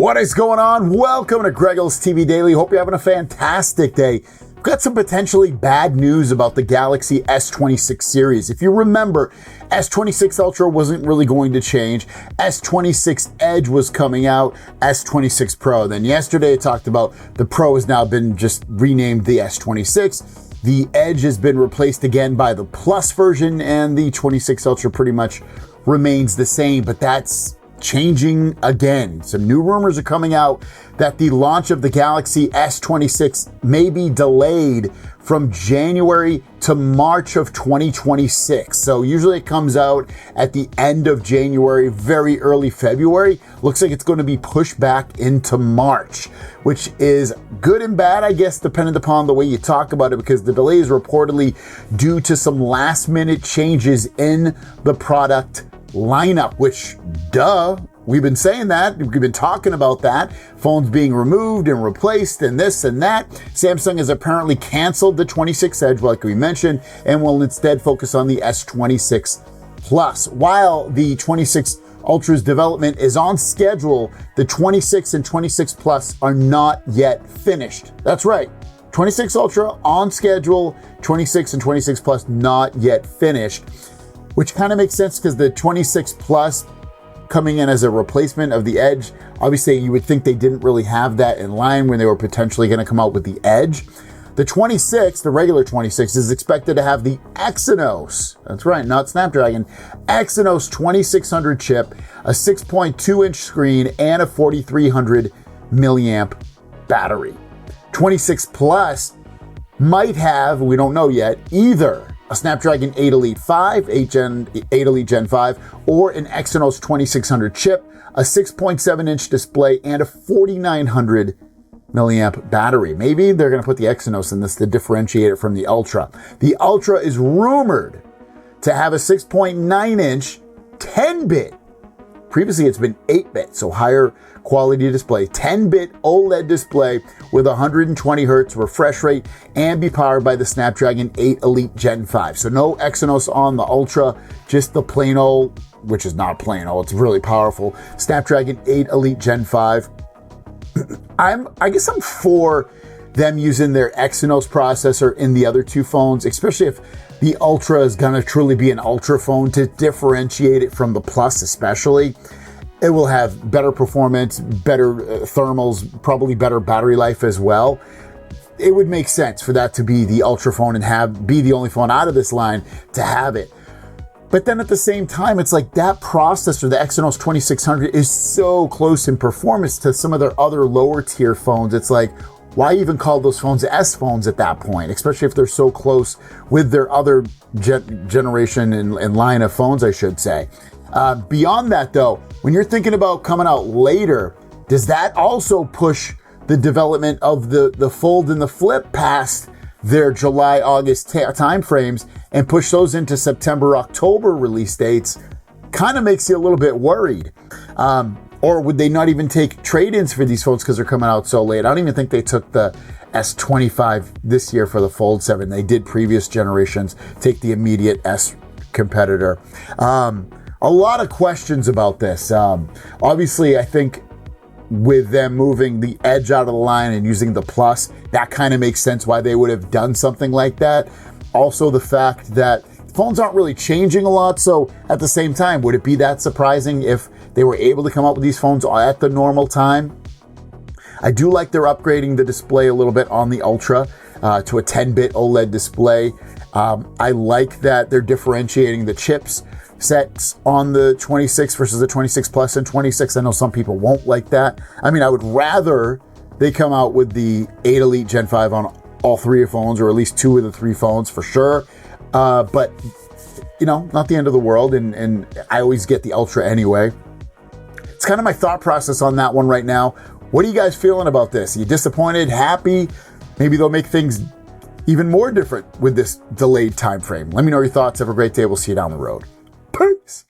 What is going on? Welcome to Greggles TV Daily. Hope you're having a fantastic day. We've got some potentially bad news about the Galaxy S26 series. If you remember, S26 Ultra wasn't really going to change. S26 Edge was coming out, S26 Pro. Then yesterday I talked about the Pro has now been just renamed the S26. The Edge has been replaced again by the Plus version, and the 26 Ultra pretty much remains the same, but that's changing again. Some new rumors are coming out that the launch of the Galaxy S26 may be delayed from January to March of 2026. So usually it comes out at the end of January, very early February. Looks like it's going to be pushed back into March, which is good and bad, I guess, depending upon the way you talk about it, because the delay is reportedly due to some last minute changes in the product lineup, which, duh, we've been saying that. We've been talking about that. Phones being removed and replaced and this and that. Samsung has apparently canceled the 26 Edge, like we mentioned, and will instead focus on the S26 Plus. While the 26 Ultra's development is on schedule, the 26 and 26 Plus are not yet finished. That's right. 26 Ultra on schedule, 26 and 26 Plus not yet finished. Which kind of makes sense because the 26 Plus coming in as a replacement of the Edge, obviously you would think they didn't really have that in line when they were potentially going to come out with the Edge. The 26, the regular 26, is expected to have the Exynos, that's right, not Snapdragon, Exynos 2600 chip, a 6.2-inch screen, and a 4300 milliamp battery. 26 Plus might have, we don't know yet, either a Snapdragon 8 Elite 5, 8 Elite Gen 5, or an Exynos 2600 chip, a 6.7-inch display, and a 4900 milliamp battery. Maybe they're going to put the Exynos in this to differentiate it from the Ultra. The Ultra is rumored to have a 6.9-inch 10-bit. Previously, it's been 8-bit, so higher quality display, 10-bit OLED display with 120 hertz refresh rate, and be powered by the Snapdragon 8 Elite Gen 5. So no Exynos on the Ultra, just the plain old, which is not plain old, it's really powerful, Snapdragon 8 Elite Gen 5. I guess I'm for them using their Exynos processor in the other two phones, especially if the Ultra is going to truly be an Ultra phone, to differentiate it from the Plus especially. It will have better performance, better thermals, probably better battery life as well. It would make sense for that to be the Ultra phone and be the only phone out of this line to have it. But then at the same time, it's like that processor, the Exynos 2600, is so close in performance to some of their other lower tier phones. It's like, why even call those phones S phones at that point, especially if they're so close with their other generation and line of phones, I should say. Beyond that, though, when you're thinking about coming out later, does that also push the development of the Fold and the Flip past their July, August timeframes and push those into September, October release dates? Kind of makes you a little bit worried. Or would they not even take trade-ins for these phones because they're coming out so late? I don't even think they took the S25 this year for the Fold 7. They did previous generations take the immediate S competitor. A lot of questions about this. Obviously, I think with them moving the Edge out of the line and using the Plus, that kind of makes sense why they would have done something like that. Also, the fact that phones aren't really changing a lot, so at the same time, would it be that surprising if they were able to come up with these phones at the normal time? I do like they're upgrading the display a little bit on the Ultra to a 10-bit OLED display. I like that they're differentiating the chips sets on the 26 versus the 26 Plus and 26. I know some people won't like that. I mean, I would rather they come out with the 8 Elite Gen 5 on all three phones, or at least two of the three phones for sure. But, you know, not the end of the world, and I always get the Ultra anyway. It's kind of my thought process on that one right now. What are you guys feeling about this? Are you disappointed, happy? Maybe they'll make things even more different with this delayed time frame. Let me know your thoughts. Have a great day. We'll see you down the road. Peace.